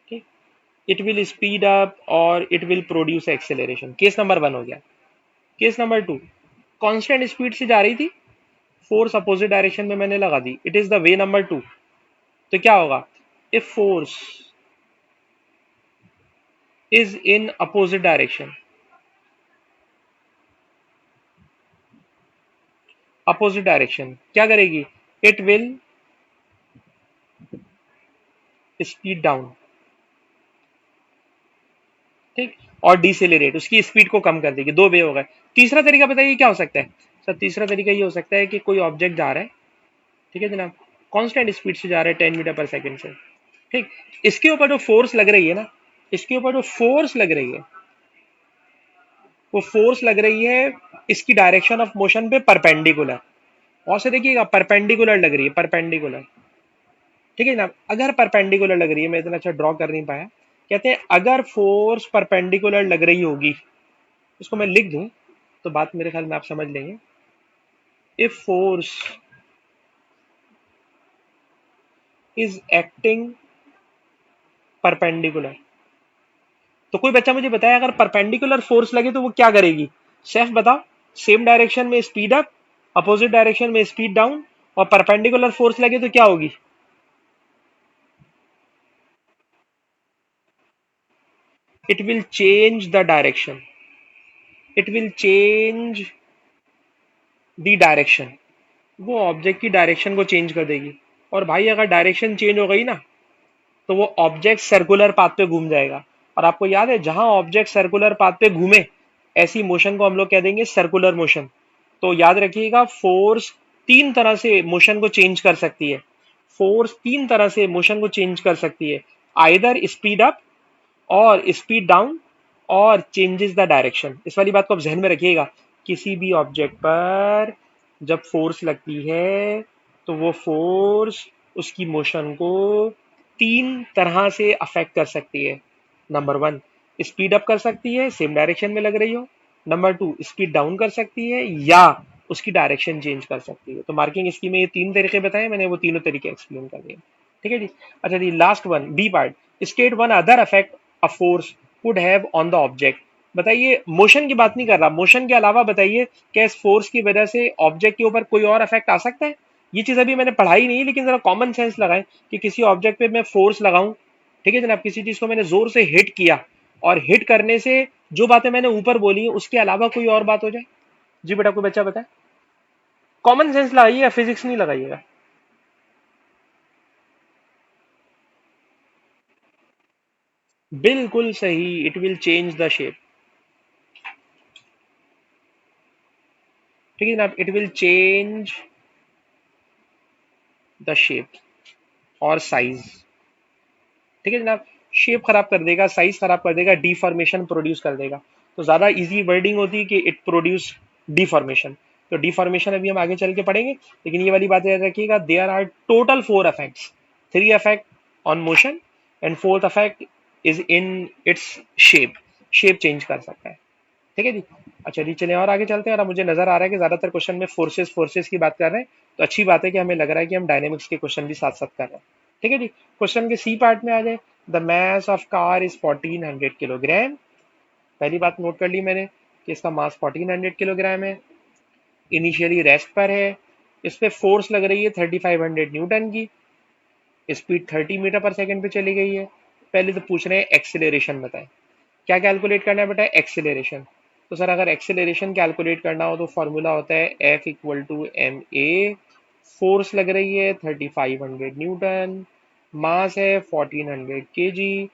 ठीक, इट विल स्पीड अप और it will produce acceleration. Case number 1 हो गया। केस नंबर 2, कांस्टेंट स्पीड से जा रही थी, फोर्स अपोजिट डायरेक्शन में मैंने लगा दी, it is the way number 2। तो क्या होगा, if force is in opposite direction, opposite direction क्या करेगी, इट विल स्पीड डाउन, ठीक, और डिसेलेरेट, उसकी स्पीड को कम कर देगी। 2 वे हो गए। तीसरा तरीका बताइए क्या हो सकता है? सर, तीसरा तरीका ये हो सकता है कि कोई ऑब्जेक्ट जा रहा है, ठीक है जनाब, कांस्टेंट स्पीड से जा रहा है 10 मीटर पर सेकेंड से, ठीक, इसके ऊपर जो फोर्स लग रही है ना, इसके ऊपर जो फोर्स लग रही है, वो फोर्स लग रही है इसकी डायरेक्शन ऑफ मोशन पे परपेंडिकुलर। और से देखिएगा, परपेंडिकुलर लग रही है, परपेंडिकुलर, ठीक है जनाब। अगर परपेंडिकुलर लग रही है, मैं इतना अच्छा ड्रॉ कर नहीं पाया, कहते हैं अगर फोर्स परपेंडिकुलर लग रही होगी, इसको मैं लिख दूं तो बात मेरे ख्याल में आप समझ लेंगे। If force is acting perpendicular, तो कोई बच्चा मुझे बताया अगर परपेंडिकुलर फोर्स लगे तो वो क्या करेगी? सेफ बताओ। सेम डायरेक्शन में स्पीड अप, अपोजिट डायरेक्शन में स्पीड डाउन, और परपेंडिकुलर फोर्स लगे तो क्या होगी? It will change the direction, it will change the direction, वो ऑब्जेक्ट की डायरेक्शन को चेंज कर देगी। और भाई अगर डायरेक्शन चेंज हो गई ना, तो वो ऑब्जेक्ट सर्कुलर पाथ पे घूम जाएगा। और आपको याद है, जहां ऑब्जेक्ट सर्कुलर पाथ पे घूमे, ऐसी मोशन को हम लोग कह देंगे सर्कुलर मोशन। तो याद रखिएगा, फोर्स 3 तरह से मोशन को चेंज कर सकती है, फोर्स 3 तरह से मोशन को चेंज कर सकती है, आइदर स्पीड अप और स्पीड डाउन और चेंजेस द डायरेक्शन। इस वाली बात को आप जहन में रखिएगा। किसी भी ऑब्जेक्ट पर जब फोर्स लगती है तो वो फोर्स उसकी मोशन को 3 तरह से अफेक्ट कर सकती है। नंबर 1, स्पीड अप कर सकती है, सेम डायरेक्शन में लग रही हो। नंबर 2, स्पीड डाउन कर सकती है या उसकी डायरेक्शन चेंज कर सकती है। तो मार्किंग स्कीम में ये 3 तरीके बताए मैंने, वो तीनों तरीके एक्सप्लेन कर दिए। ठीक है जी। अच्छा जी, last one, B part, state one other effect a force would have on the object. बताइए, मोशन की बात नहीं कर रहा, मोशन के अलावा बताइए क्या इस फोर्स की वजह से ऑब्जेक्ट के ऊपर कोई और अफेक्ट आ सकता है? ये चीज अभी मैंने पढ़ाई नहीं है, लेकिन जरा कॉमन सेंस लगाएं कि किसी ऑब्जेक्ट पे मैं फोर्स लगाऊं, ठीक है जनाब, किसी चीज को मैंने जोर से हिट किया, और हिट करने से जो बातें मैंने ऊपर बोली हैं उसके अलावा कोई और बात हो जाए। जी बेटा, कोई बच्चा बताए। कॉमन सेंस लगाइएगा, फिजिक्स नहीं लगाइएगा। बिल्कुल सही, it will change the shape. ठीक है जनाब, it will change the shape और साइज। ठीक है जनाब, शेप खराब कर देगा, साइज खराब कर देगा, डिफॉर्मेशन प्रोड्यूस कर देगा। तो ज्यादा इजी वर्डिंग होती है कि इट प्रोड्यूस डिफॉर्मेशन। तो डिफॉर्मेशन अभी हम आगे चल के पढ़ेंगे, लेकिन ये वाली बात याद रखिएगा, there are total four effects, three effect on motion and fourth effect is in its shape, shape change कर सकता है। ठीक है जी। अच्छा जी, चलिए और आगे चलते हैं। और अब मुझे नजर आ रहा है कि ज्यादातर क्वेश्चन में फोर्सेस फोर्सेस की बात कर रहे हैं, तो अच्छी बात है कि हमें लग रहा है कि हम डायनेमिक्स के क्वेश्चन भी साथ साथ कर रहे हैं। ठीक है जी। क्वेश्चन के सी पार्ट में आ जाए। The mass of car is 1400 kilogram. पहली बात नोट कर ली मैंने कि इसका मास 1400 किलोग्राम है। इनिशियली रेस्ट पर है। इस पे फोर्स लग रही है 3500 न्यूटन की। स्पीड 30 मीटर पर सेकंड पे चली गई है। पहले तो पूछ रहे हैं एक्सिलेरेशन बताएं। क्या कैलकुलेट करना है बेटा? एक्सिलेरेशन। तो सर अगर एक्सिलेरेशन कैलकुलेट करना हो तो फॉर्मूला होता है F=ma। फोर्स लग रही है 3500 न्यूटन, मास है 1400 kg।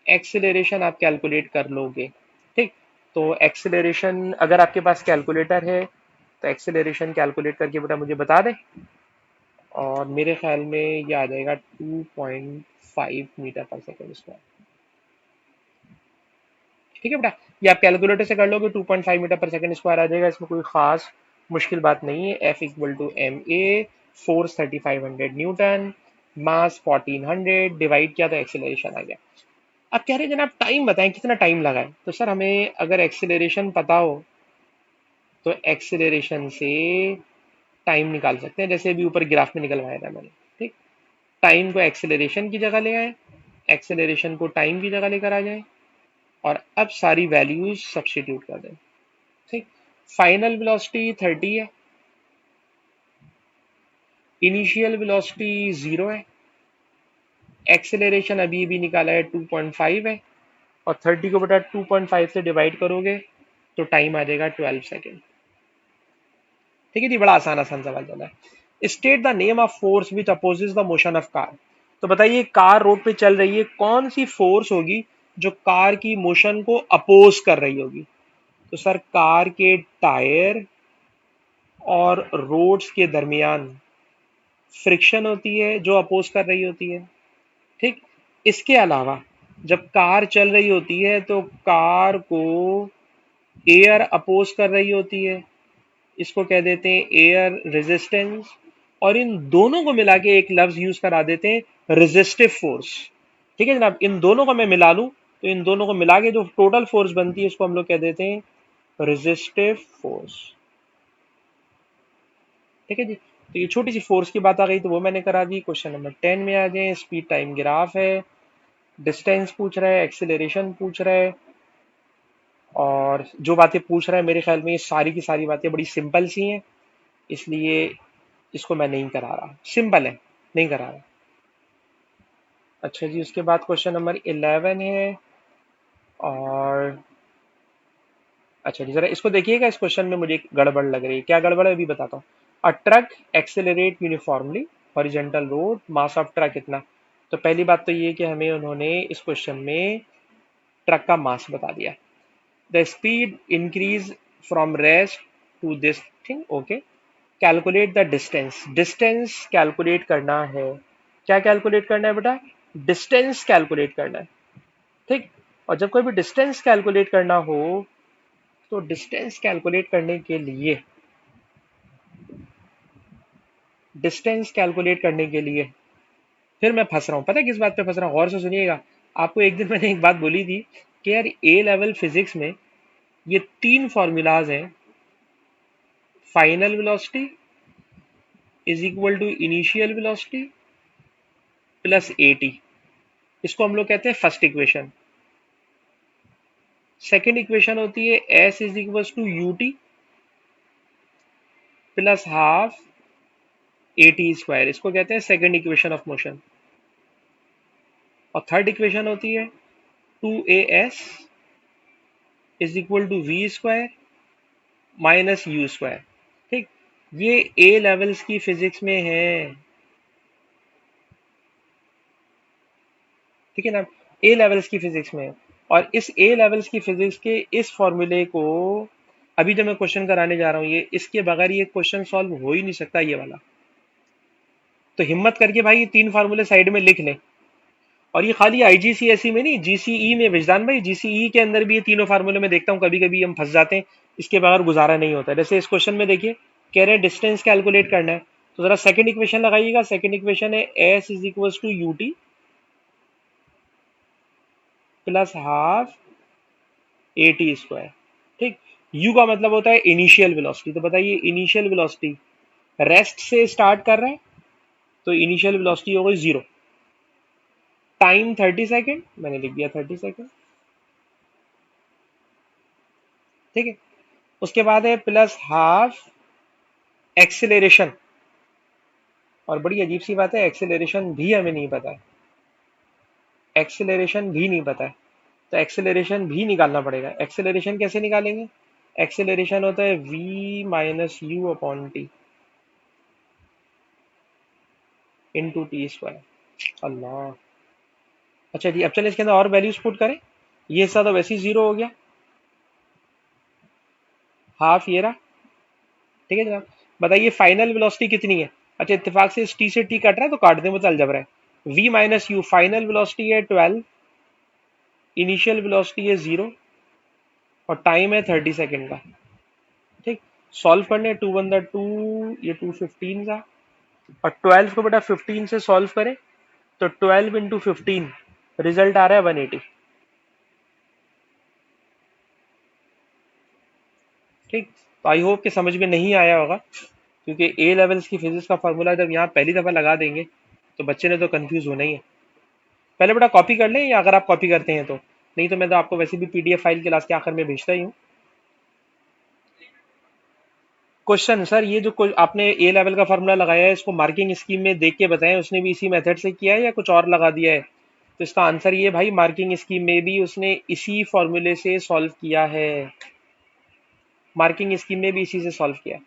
एक्सिलेरेशन आप कैलकुलेट कर लोगे। ठीक। तो एक्सिलेरेशन अगर आपके पास कैलकुलेटर है तो एक्सिलेरेशन कैलकुलेट करके बेटा मुझे बता दें। और मेरे ख्याल में ये आ जाएगा 2.5 मीटर पर सेकेंड स्क्वायर। ठीक है बेटा, ये आप कैलकुलेटर से कर लोगे, 2.5 मीटर पर सेकेंड स्क्वायर आ जाएगा। इसमें कोई खास मुश्किल बात नहीं है। F=ma। फोर्स 3500 न्यूटन, मास 1400, डिवाइड किया तो एक्सिलरेशन आ गया। अब कह रहे हैं जनाब टाइम बताएं कितना टाइम लगा है। तो सर हमें अगर एक्सिलरेशन पता हो तो एक्सिलरेशन से टाइम निकाल सकते हैं, जैसे अभी ऊपर ग्राफ में निकलवाया था मैंने। ठीक। टाइम को एक्सिलरेशन की जगह ले आए, एक्सिलरेशन को टाइम की जगह लेकर आ जाए, और अब सारी वैल्यूज सब्स्टिट्यूट कर दें। ठीक। फाइनल वेलोसिटी 30 है, इनिशियल वेलोसिटी 0 है, एक्सेलरेशन अभी भी निकाला है 2.5 है, और 30 को बटा 2.5 से डिवाइड करोगे तो टाइम आ जाएगा 12 सेकेंड। ठीक है जी, बड़ा आसान आसान सवाल चला है। State the name of force which opposes the motion of car. तो बताइए, कार रोड पे चल रही है, कौन सी फोर्स होगी जो कार की मोशन को अपोज कर रही होगी? तो सर कार के टायर और रोड्स के दरमियान फ्रिक्शन होती है जो अपोज कर रही होती है। ठीक। इसके अलावा जब कार चल रही होती है तो कार को एयर अपोज कर रही होती है, इसको कह देते हैं एयर रेजिस्टेंस। और इन दोनों को मिला के एक लफ्ज यूज करा देते हैं रेजिस्टिव फोर्स। ठीक है जनाब, इन दोनों को मैं मिला लूं तो इन दोनों को मिला के जो टोटल फोर्स बनती है उसको हम लोग कह देते हैं रेजिस्टिव फोर्स। ठीक है जी। तो ये छोटी सी फोर्स की बात आ गई तो वो मैंने करा दी। क्वेश्चन नंबर 10 में आ जाए। स्पीड टाइम ग्राफ है, डिस्टेंस पूछ रहा है, एक्सिलरेशन पूछ रहा है, और जो बातें पूछ रहा है मेरे ख्याल में ये सारी की सारी बातें बड़ी सिंपल सी हैं, इसलिए इसको मैं नहीं करा रहा, सिंपल है, नहीं करा रहा। अच्छा जी, उसके बाद क्वेश्चन नंबर 11 है। और अच्छा जी, जरा इसको देखिएगा, इस क्वेश्चन में मुझे एक गड़बड़ लग रही है। क्या गड़बड़ है अभी बताता हूँ। A truck accelerate uniformly horizontal road, mass of truck कितना? तो पहली बात तो ये कि हमें उन्होंने इस क्वेश्चन में ट्रक का मास बता दिया। The speed increase from rest to this thing, okay. Calculate the distance, distance calculate करना है। क्या कैलकुलेट करना है बेटा? डिस्टेंस कैलकुलेट करना है। ठीक। और जब कोई भी डिस्टेंस कैलकुलेट करना हो तो डिस्टेंस कैलकुलेट करने के लिए, डिस्टेंस कैलकुलेट करने के लिए फिर मैं फंस रहा हूं, पता है किस बात पे फंस रहा हूं? गौर से सुनिएगा। आपको एक दिन मैंने एक बात बोली थी कि यार ए लेवल फिजिक्स में ये तीन फॉर्मूलाज हैं। Final velocity is equal to initial velocity, plus AT, इसको हम लोग कहते हैं फर्स्ट इक्वेशन। सेकेंड इक्वेशन होती है S is equal to UT plus half AT square, इसको कहते हैं सेकेंड इक्वेशन ऑफ मोशन। और थर्ड इक्वेशन होती है 2AS is equal to V square minus U square. ठीक, ये ए लेवल्स की फिजिक्स में है, ठीक है ना, ए लेवल्स की फिजिक्स में। और इस ए लेवल्स की फिजिक्स के इस फॉर्मूले को अभी जो मैं क्वेश्चन कराने जा रहा हूँ, ये इसके बगैर ये क्वेश्चन सॉल्व हो ही नहीं सकता ये वाला। तो हिम्मत करके भाई ये तीन फार्मूले साइड में लिख लें। और ये खाली आईजीसीएसई में नहीं, जीसीई में विजदान भाई, जीसीई के अंदर भी ये तीनों फार्मूले में देखता हूँ कभी कभी हम फंस जाते हैं, इसके बगैर गुजारा नहीं होता। जैसे इस क्वेश्चन में देखिए, कह रहे हैं डिस्टेंस कैलकुलेट करना है, तो जरा सेकंड इक्वेशन लगाइएगा। सेकंड इक्वेशन है S is equal to UT plus half AT square. ठीक, यू का मतलब होता है इनिशियल वेलोसिटी, तो बताइए इनिशियल वेलोसिटी रेस्ट से स्टार्ट कर रहा है, तो इनिशियल वेलोसिटी हो गई 0। टाइम 30 सेकेंड, मैंने लिख दिया 30 सेकेंड। ठीक है, उसके बाद है प्लस हाफ एक्सेलरेशन। और बड़ी अजीब सी बात है, एक्सेलरेशन भी हमें नहीं पता है, एक्सेलरेशन भी नहीं पता है, तो एक्सेलरेशन भी निकालना पड़ेगा। एक्सेलरेशन कैसे निकालेंगे? एक्सेलरेशन होता है v minus u upon t into t square. अल्लाह, अच्छा जी, अब चले इसके अंदर और वैल्यूज पुट करें। ये हिस्सा तो वैसे ही 0 हो गया, हाफ ये रहा। ठीक है जनाब, बताइए फाइनल वेलोसिटी कितनी है? अच्छा, इत्तेफाक से इस टी से टी कट रहा है तो काट दें, वो चल जब रहा है। v minus you, final velocity है 12, इनिशियल वेलोसिटी है 0, और टाइम है 30 सेकेंड का। ठीक, सॉल्व करने, 2 1 2, ये 2 15 का, और 12 को बेटा 15 से सॉल्व करें तो 12 इंटू 15, रिजल्ट आ रहा है 180। ठीक, तो आई होप कि समझ में नहीं आया होगा, क्योंकि ए लेवल्स की फिजिक्स का फॉर्मूला जब यहाँ पहली दफा लगा देंगे तो बच्चे ने तो कंफ्यूज होना ही है। पहले बेटा कॉपी कर लें, या अगर आप कॉपी करते हैं तो, नहीं तो मैं तो आपको वैसे भी पीडीएफ फाइल क्लास के आखिर में भेजता ही हूँ। क्वेश्चन सर, ये जो आपने ए लेवल का फार्मूला लगाया है, इसको मार्किंग स्कीम में देख के बताएं, उसने भी इसी मेथड से किया है या कुछ और लगा दिया है? तो इसका आंसर ये भाई, मार्किंग स्कीम में भी उसने इसी फॉर्मूले से सॉल्व किया है, मार्किंग स्कीम में भी इसी से सॉल्व किया।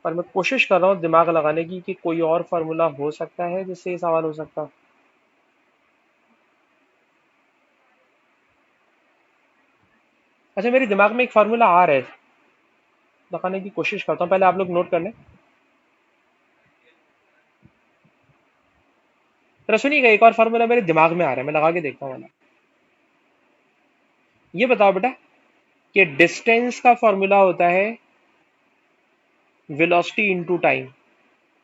पर मैं कोशिश कर रहा हूँ दिमाग लगाने की कि कोई और फार्मूला हो सकता है जिससे ये सवाल हो सकता। अच्छा, मेरे दिमाग में एक फार्मूला आ रहा है, लगाने की कोशिश करता हूँ, पहले आप लोग नोट कर लें। तो सुनिएगा, एक और फार्मूला मेरे दिमाग में आ रहा है, मैं लगा के देखता हूँ वाला। ये बताओ बेटा कि डिस्टेंस का फॉर्मूला होता है वेलोसिटी इनटू टाइम।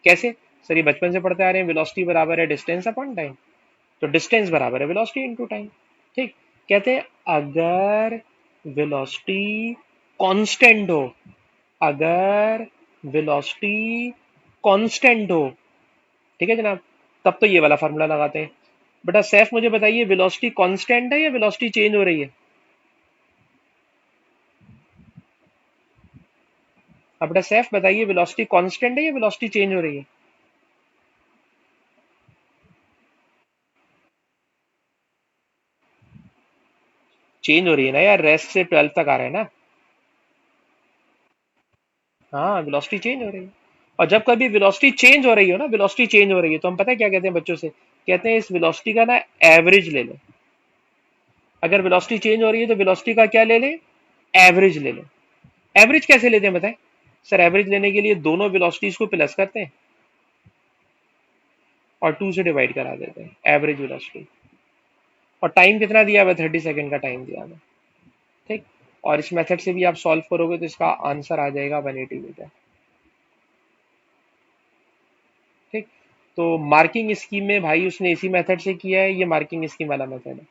कैसे? सर ये बचपन से पढ़ते आ रहे हैं, वेलोसिटी बराबर है डिस्टेंस अपॉन टाइम, तो डिस्टेंस बराबर है वेलोसिटी इनटू टाइम। ठीक, कहते हैं अगर वेलोसिटी कांस्टेंट हो, अगर वेलोसिटी कांस्टेंट हो, ठीक है जनाब, तब तो ये वाला फार्मूला लगाते हैं। बेटा सैफ मुझे बताइए, वेलोसिटी कांस्टेंट है या वेलोसिटी चेंज हो रही है? अब बेटा सैफ बताइए, वेलोसिटी कांस्टेंट है या वेलोसिटी चेंज हो रही है? चेंज हो रही है ना यार, रेस्ट से 12 तक आ रहा है ना। हाँ, वेलोसिटी चेंज हो रही है। और जब कभी वेलोसिटी चेंज हो रही हो ना, वेलोसिटी चेंज हो रही है, तो हम पता है क्या कहते हैं बच्चों से? कहते हैं इस वेलोसिटी का ना एवरेज ले लो। अगर वेलोसिटी चेंज हो रही है तो वेलोसिटी का क्या ले लें? एवरेज ले लो। एवरेज कैसे लेते हैं बताएं? सर एवरेज लेने के लिए दोनों वेलोसिटीज को प्लस करते हैं और 2 से डिवाइड करा देते हैं, एवरेज वेलोसिटी। और टाइम कितना दिया हुआ है? 30 सेकेंड का टाइम दिया हुआ है। ठीक, और इस मेथड से भी आप सॉल्व करोगे तो इसका आंसर आ जाएगा 180 मीटर। ठीक, तो मार्किंग स्कीम में भाई उसने इसी मेथड से किया है, ये मार्किंग स्कीम वाला मेथड है।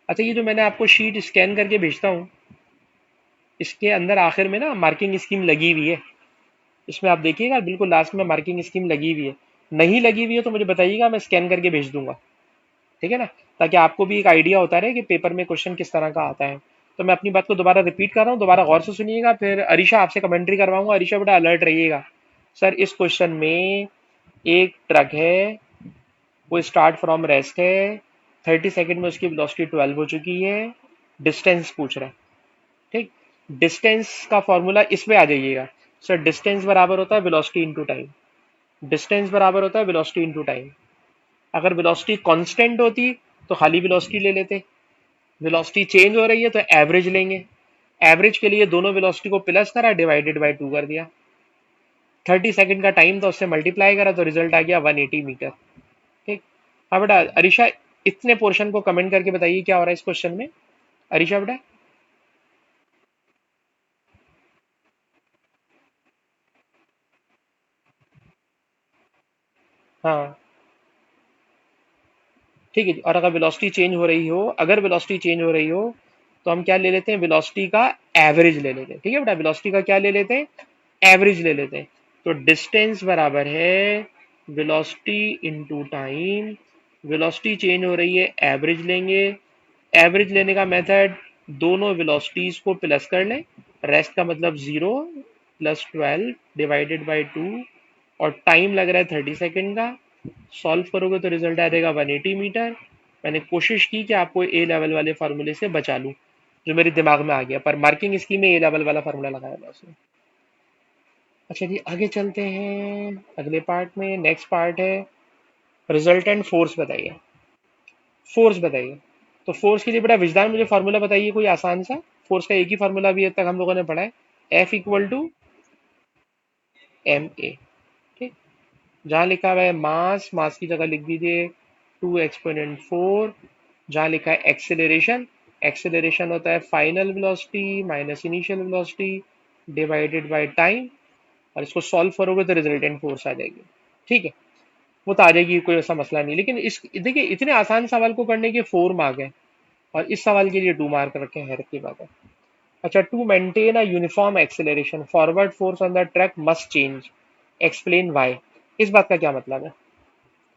अच्छा, ये जो मैंने आपको शीट स्कैन करके भेजता हूँ, इसके अंदर आखिर में ना मार्किंग स्कीम लगी हुई है, इसमें आप देखिएगा बिल्कुल लास्ट में मार्किंग स्कीम लगी हुई है। नहीं लगी हुई है तो मुझे बताइएगा, मैं स्कैन करके भेज दूंगा। ठीक है ना, ताकि आपको भी एक आइडिया होता रहे कि पेपर में क्वेश्चन किस तरह का आता है। तो मैं अपनी बात को दोबारा रिपीट कर रहा हूँ, दोबारा गौर से सुनिएगा, फिर अरीशा आपसे कमेंट्री करवाऊंगा। अरीशा बेटा अलर्ट रहिएगा। सर इस क्वेश्चन में एक ट्रक है, वो स्टार्ट फ्रॉम रेस्ट है, 30 सेकेंड में उसकी वेलोसिटी 12 हो चुकी है, डिस्टेंस पूछ रहा है। ठीक, डिस्टेंस का फॉर्मूला इसमें आ जाइएगा। सर डिस्टेंस बराबर होता है वेलोसिटी इंटू टाइम। डिस्टेंस बराबर होता है वेलोसिटी इंटू टाइम। अगर वेलोसिटी कांस्टेंट होती तो खाली वेलोसिटी ले लेते, वेलोसिटी चेंज हो रही है तो एवरेज लेंगे। एवरेज के लिए दोनों वेलोसिटी को प्लस करा, डिवाइडेड बाय 2 कर दिया। 30 सेकेंड का टाइम था, उससे मल्टीप्लाई करा तो रिजल्ट आ गया 180 मीटर। ठीक। हाँ बेटा अरीशा, इतने पोर्शन को कमेंट करके बताइए क्या हो रहा है इस क्वेश्चन में। अरीशा बेटा। हाँ ठीक है जी। और अगर वेलोसिटी चेंज हो रही हो, अगर वेलोसिटी चेंज हो रही हो तो हम क्या ले लेते हैं, वेलोसिटी का एवरेज ले लेते हैं। ठीक है बेटा, वेलोसिटी का क्या ले लेते हैं, एवरेज ले लेते हैं। तो डिस्टेंस बराबर है velocity into time. Velocity change हो रही है, एवरेज लेंगे। एवरेज लेने का मेथड, दोनों वेलोसिटीज को प्लस कर लें, रेस्ट का मतलब 0, प्लस 12 डिवाइडेड बाई 2, और टाइम लग रहा है 30 सेकेंड का। सॉल्व करोगे तो रिजल्ट आ जाएगा 180 मीटर। मैंने कोशिश की कि आपको ए लेवल वाले फार्मूले से बचा लूं, जो मेरे दिमाग में आ गया, पर मार्किंग स्कीम में ए लेवल वाला फार्मूला लगाया था उसने। अच्छा जी आगे चलते हैं अगले पार्ट में। नेक्स्ट पार्ट है रिजल्टेंट फोर्स बताइए। फोर्स बताइए। तो फोर्स के लिए बेटा विजदान मुझे फार्मूला बताइए कोई आसान सा। फोर्स का एक ही फार्मूला भी अब तक हम लोगों ने पढ़ा है, F equal to M A. ठीक। जहां लिखा हुआ है मास, मास की जगह लिख दीजिए 2 एक्सपोनेंट 4। जहां लिखा है एक्सेलरेशन, एक्सेलरेशन होता है final velocity minus initial velocity divided by time. और इसको सॉल्व करोगे तो रिजल्टेंट फोर्स आ जाएगी। ठीक है, वो तो आ जाएगी, कोई ऐसा मसला नहीं। लेकिन इस देखिए इतने आसान सवाल को करने के 4 मार्क है, और इस सवाल के लिए 2 मार्क रखे हैं, हैरत की बात है। अच्छा, to maintain a uniform acceleration forward force on the truck must change, explain why. इस बात का क्या मतलब है,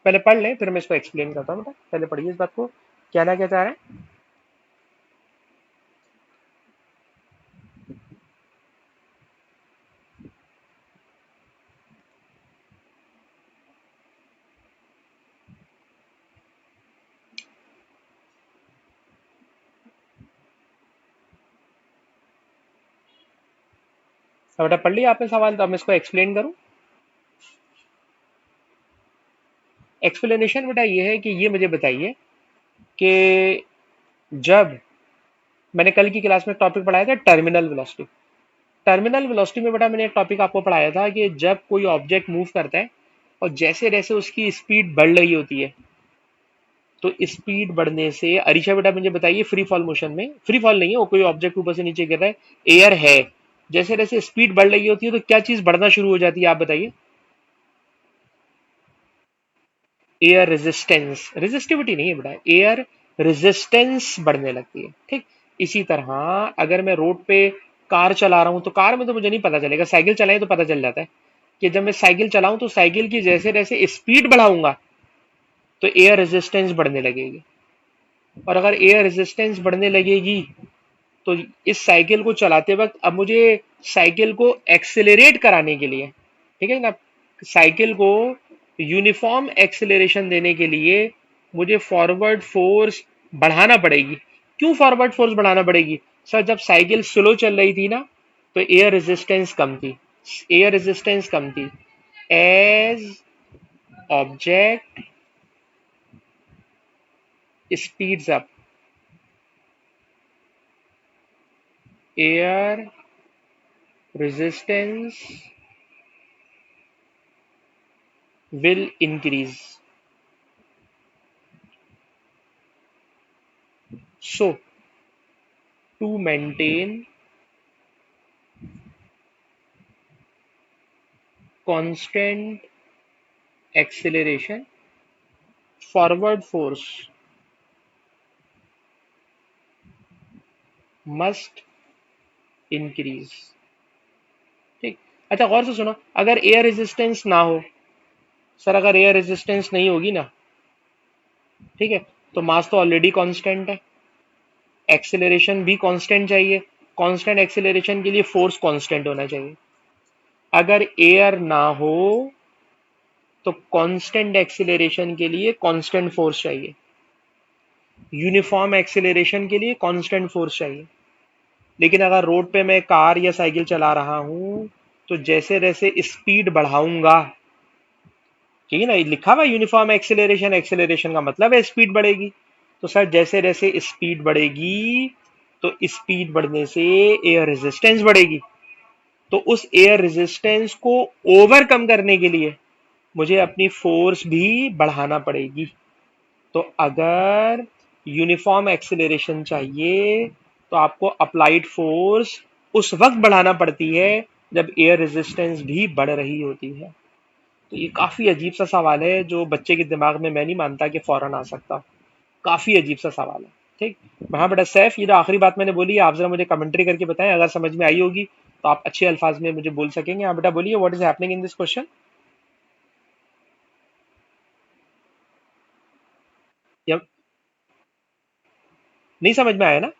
पहले पढ़ लें फिर मैं इसको एक्सप्लेन करता हूँ। पहले पढ़िए इस बात को, कहना क्या चाह रहा है। तो बेटा पढ़ लिया आपने सवाल, तो अब मैं इसको एक्सप्लेन करूँ। एक्सप्लेनेशन बेटा ये है कि ये मुझे बताइए कि जब मैंने कल की क्लास में टॉपिक पढ़ाया था टर्मिनल वेलोसिटी। टर्मिनल वेलोसिटी में बेटा मैंने एक टॉपिक आपको पढ़ाया था कि जब कोई ऑब्जेक्ट मूव करता है और जैसे जैसे उसकी स्पीड बढ़ रही होती है, तो स्पीड बढ़ने से अरीशा बेटा मुझे बताइए, फ्री फॉल मोशन में, फ्री फॉल नहीं है वो, कोई ऑब्जेक्ट ऊपर से नीचे गिर रहा है, एयर है, जैसे जैसे स्पीड बढ़ रही होती है तो क्या चीज बढ़ना शुरू हो जाती है, आप बताइए। एयर रेजिस्टेंस, रेजिस्टिविटी नहीं है बेटा, एयर रेजिस्टेंस बढ़ने लगती है। ठीक। इसी तरह अगर मैं रोड पे कार चला रहा हूं, तो कार में तो मुझे नहीं पता चलेगा, साइकिल चलाएं तो पता चल जाता है कि जब मैं साइकिल चलाऊं तो साइकिल की जैसे जैसे स्पीड बढ़ाऊंगा तो एयर रेजिस्टेंस बढ़ने लगेगी। और अगर एयर रेजिस्टेंस बढ़ने लगेगी तो इस साइकिल को चलाते वक्त अब मुझे साइकिल को एक्सेलरेट कराने के लिए, ठीक है ना, साइकिल को यूनिफॉर्म एक्सेलरेशन देने के लिए मुझे फॉरवर्ड फोर्स बढ़ाना पड़ेगी। क्यों फॉरवर्ड फोर्स बढ़ाना पड़ेगी, सर जब साइकिल स्लो चल रही थी ना तो एयर रेजिस्टेंस कम थी, एयर रेजिस्टेंस कम थी। As object speeds up, air resistance will increase. So, to maintain constant acceleration, forward force must increase. ठीक। अच्छा गौर से सुनो, अगर एयर रेजिस्टेंस ना हो, सर अगर एयर रेजिस्टेंस नहीं होगी ना, ठीक है, तो मास तो ऑलरेडी कांस्टेंट है, एक्सेलरेशन भी कांस्टेंट चाहिए, कांस्टेंट एक्सेलरेशन के लिए फोर्स कांस्टेंट होना चाहिए। अगर एयर ना हो तो कांस्टेंट एक्सेलरेशन के लिए कांस्टेंट फोर्स चाहिए, यूनिफॉर्म एक्सेलरेशन के लिए कांस्टेंट फोर्स चाहिए। लेकिन अगर रोड पे मैं कार या साइकिल चला रहा हूं, तो जैसे जैसे स्पीड बढ़ाऊंगा, ठीक है ना, लिखा हुआ यूनिफॉर्म एक्सेलरेशन, एक्सेलरेशन का मतलब है स्पीड बढ़ेगी। तो सर जैसे जैसे स्पीड बढ़ेगी, तो स्पीड बढ़ने से एयर रेजिस्टेंस बढ़ेगी, तो उस एयर रेजिस्टेंस को ओवरकम करने के लिए मुझे अपनी फोर्स भी बढ़ाना पड़ेगी। तो अगर यूनिफॉर्म एक्सेलरेशन चाहिए, तो आपको अप्लाइड फोर्स उस वक्त बढ़ाना पड़ती है जब एयर रेजिस्टेंस भी बढ़ रही होती है। तो ये काफी अजीब सा सवाल है, जो बच्चे के दिमाग में मैं नहीं मानता कि फौरन आ सकता। काफी अजीब सा सवाल है। ठीक। हाँ बेटा सैफ, ये जो आखिरी बात मैंने बोली है, आप जरा मुझे कमेंट्री करके बताएं, अगर समझ में आई होगी तो आप अच्छे अल्फाज में मुझे बोल सकेंगे। हाँ बेटा बोलिए, what is happening in this question. या नहीं समझ में आया ना?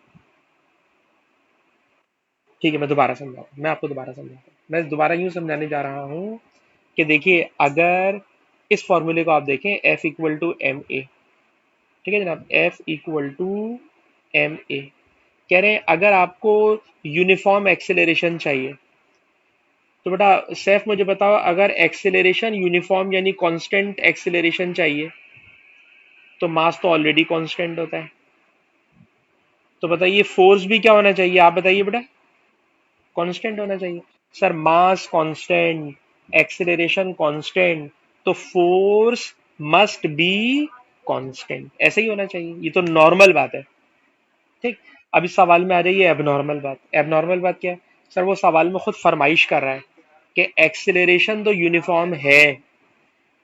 ठीक है, मैं दोबारा समझा रहा हूँ, मैं आपको दोबारा समझाता हूँ। मैं दोबारा यूं समझाने जा रहा हूँ कि देखिए, अगर इस फॉर्मूले को आप देखें, F equal to M A, ठीक है जनाब, F equal to M A, कह रहे हैं अगर आपको यूनिफॉर्म एक्सेलरेशन चाहिए, तो बेटा सैफ मुझे बताओ, अगर एक्सेलरेशन यूनिफॉर्म यानी कांस्टेंट एक्सेलरेशन चाहिए, तो मास तो ऑलरेडी कांस्टेंट होता है, तो बताइए फोर्स भी क्या होना चाहिए, आप बताइए बेटा। कांस्टेंट होना चाहिए। Sir mass constant, acceleration constant, तो फोर्स मस्ट बी कांस्टेंट, ऐसे ही होना चाहिए, ये तो नॉर्मल बात है। ठीक। अब इस सवाल में आ जाइए एबनॉर्मल बात। एबनॉर्मल बात क्या है? सर वो सवाल में खुद फरमाइश कर रहा है कि एक्सेलरेशन तो यूनिफॉर्म है,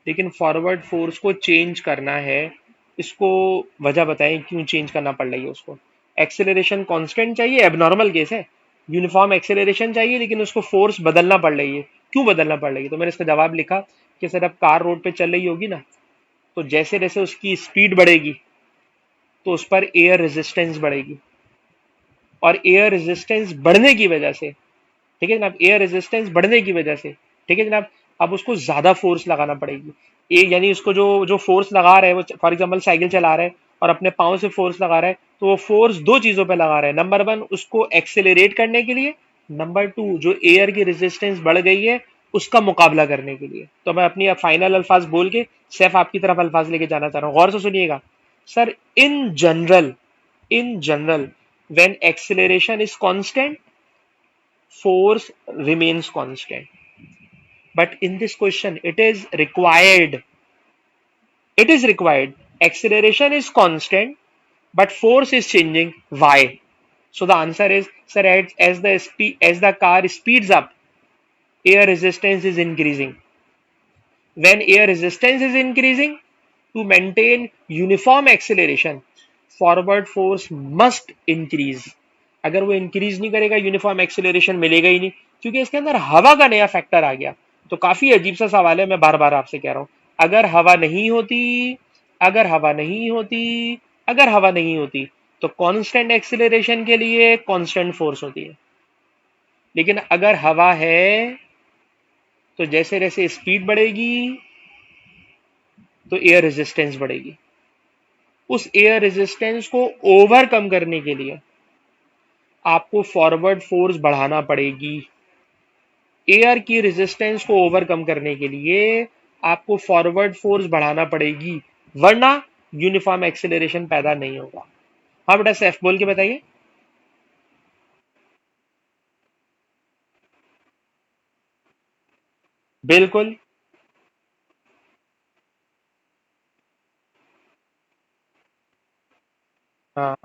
लेकिन फॉरवर्ड फोर्स को चेंज करना है, इसको वजह बताएं क्यों चेंज करना पड़ रही है उसको। एक्सेलरेशन कांस्टेंट चाहिए, एबनॉर्मल केस है। यूनिफॉर्म एक्सेलरेशन चाहिए, लेकिन उसको फोर्स बदलना पड़ रही है, क्यों बदलना पड़ रही है? तो मैंने इसका जवाब लिखा कि सर अब कार रोड पे चल रही होगी ना, तो जैसे जैसे उसकी स्पीड बढ़ेगी, तो उस पर एयर रेजिस्टेंस बढ़ेगी, और एयर रेजिस्टेंस बढ़ने की वजह से, ठीक है जनाब, एयर रेजिस्टेंस बढ़ने की वजह से, ठीक है जनाब, अब उसको ज्यादा फोर्स लगाना पड़ेगी। यानी उसको जो जो फोर्स लगा रहा है, वो फॉर एग्जांपल साइकिल चला रहा है और अपने पाँव से फोर्स लगा रहा है, तो वो फोर्स दो चीजों पे लगा रहा है। नंबर वन, उसको एक्सेलरेट करने के लिए। नंबर टू, जो एयर की रेजिस्टेंस बढ़ गई है उसका मुकाबला करने के लिए। तो मैं अपनी फाइनल अल्फाज बोल के सैफ आपकी तरफ अल्फाज लेके जाना चाह रहा हूँ, गौर से सुनिएगा। Sir in general, in general, when acceleration is constant, force remains constant. But in this question, it is required, acceleration is constant, but force is changing. Why? So the answer is, sir, as the car speeds up, air resistance is increasing. When air resistance is increasing, to maintain uniform acceleration, forward force must increase. अगर वो increase नहीं करेगा, uniform acceleration मिलेगा ही नहीं, क्योंकि इसके अंदर हवा का नया फैक्टर आ गया। तो काफी अजीब सा सवाल है, मैं बार बार आपसे कह रहा हूं, अगर हवा नहीं होती, अगर हवा नहीं होती, अगर हवा नहीं होती, तो कांस्टेंट एक्सेलरेशन के लिए कांस्टेंट फोर्स होती है। लेकिन अगर हवा है, तो जैसे जैसे स्पीड बढ़ेगी, तो एयर रेजिस्टेंस बढ़ेगी। उस एयर रेजिस्टेंस को ओवरकम करने के लिए आपको फॉरवर्ड फोर्स बढ़ाना पड़ेगी। एयर की रेजिस्टेंस को ओवरकम करने के लिए आपको फॉरवर्ड फोर्स बढ़ाना पड़ेगी, वरना यूनिफॉर्म एक्सेलरेशन पैदा नहीं होगा। हाँ बेटा सैफ बोल के बताइए। बिल्कुल। हाँ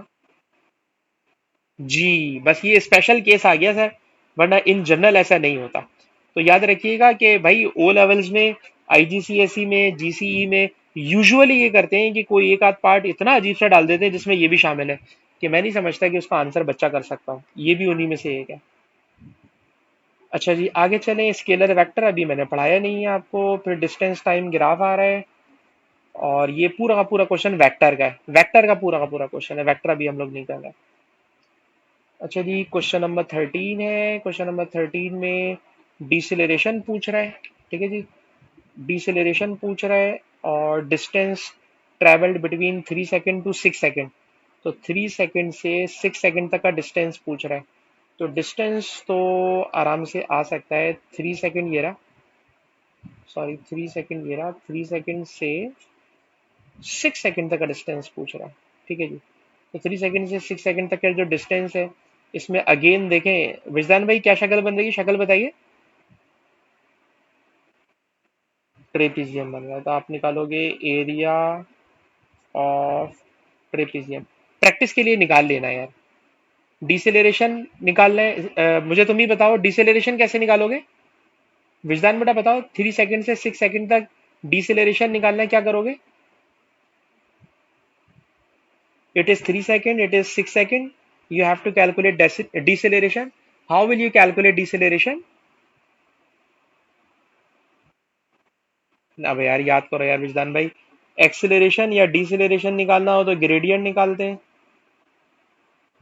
जी, बस ये स्पेशल केस आ गया सर, वरना इन जनरल ऐसा नहीं होता। तो याद रखिएगा कि भाई ओ लेवल्स में, आईजीसीएसई में, जीसीई में यूजुअली ये करते हैं कि कोई एक आध पार्ट इतना अजीब सा डाल देते हैं जिसमें ये भी शामिल है, कि मैं नहीं समझता कि उसका आंसर बच्चा कर सकता हूँ, ये भी उन्हीं में से एक है। अच्छा जी, आगे चलें। स्केलर वेक्टर अभी मैंने पढ़ाया नहीं है आपको। फिर डिस्टेंस टाइम ग्राफ आ रहा है, और ये पूरा का पूरा क्वेश्चन वेक्टर का है। वेक्टर का पूरा क्वेश्चन है, वेक्टर अभी हम लोग नहीं कर रहे। अच्छा जी, क्वेश्चन नंबर 13 है। क्वेश्चन नंबर 13 में डिसेलेरेशन पूछ रहा है। ठीक है जी, डिसेलेरेशन पूछ रहा है, और distance travelled between 3 second to 6 second. तो 3 सेकेंड से 6 सेकेंड तक का डिस्टेंस पूछ रहा है। तो डिस्टेंस तो आराम से आ सकता है। 3 सेकेंड ये रहा, सॉरी 3 सेकेंड ये रहा। 3 सेकेंड से 6 सेकेंड तक का डिस्टेंस पूछ रहा है। ठीक है जी, तो 3 सेकेंड से 6 सेकेंड तक का जो डिस्टेंस है, इसमें अगेन देखें विजदान भाई, क्या शक्ल बन रही है? शक्ल बताइए। ट्रेपीजियम बन रहा है, तो आप निकालोगे एरिया ऑफ ट्रेपीजियम। प्रैक्टिस के लिए निकाल लेना यार। डिसेलेरेशन निकालना है। मुझे तुम ही बताओ, डिसेलेरेशन कैसे निकालोगे? विजदान बेटा बताओ, 3 सेकेंड से 6 सेकेंड तक डिसेलेरेशन निकालना है, क्या करोगे? It is 3 seconds, it is 6 seconds. You have to calculate deceleration. How will you calculate deceleration? अब यार याद करो यार विजदान भाई, एक्सेलरेशन या डिसेलरेशन निकालना हो तो ग्रेडियंट निकालते हैं,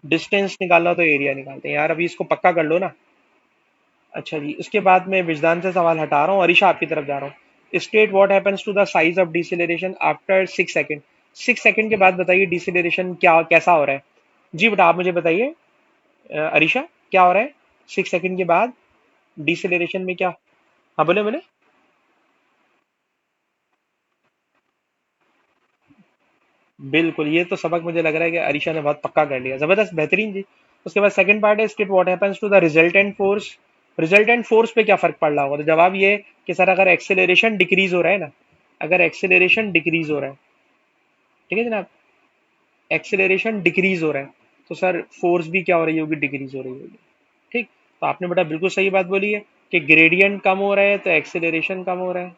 डिस्टेंस निकालना हो तो एरिया निकालते हैं। यार अभी इसको पक्का कर लो ना। अच्छा जी, उसके बाद मैं विजदान से सवाल हटा रहा हूँ, अरीशा आपकी तरफ जा रहा हूँ। State what happens to the size of deceleration after 6 second. 6 second के बाद बताइए डिसेलरेशन क्या कैसा हो रहा है। जी बेटा आप मुझे बताइए। अरीशा, क्या हो रहा है 6 सेकेंड के बाद डिसेलरेशन में? क्या? हाँ बोले बोले। बिल्कुल, ये तो सबक मुझे लग रहा है कि अरीशा ने बहुत पक्का कर लिया। जबरदस्त, बेहतरीन जी। उसके बाद सेकंड पार्ट है, state what happens to the resultant force. Resultant force पे क्या फर्क पड़ रहा होगा? तो जवाब ये कि सर अगर एक्सेलरेशन डिक्रीज हो रहा है ना, अगर एक्सेलरेशन डिक्रीज हो रहा है, ठीक है जनाब, एक्सेलरेशन डिक्रीज हो रहा है, तो सर फोर्स भी क्या हो रही होगी? डिक्रीज हो रही होगी। ठीक, तो आपने बेटा बिल्कुल सही बात बोली है कि ग्रेडियंट कम हो रहा है तो एक्सेलरेशन कम हो रहा है।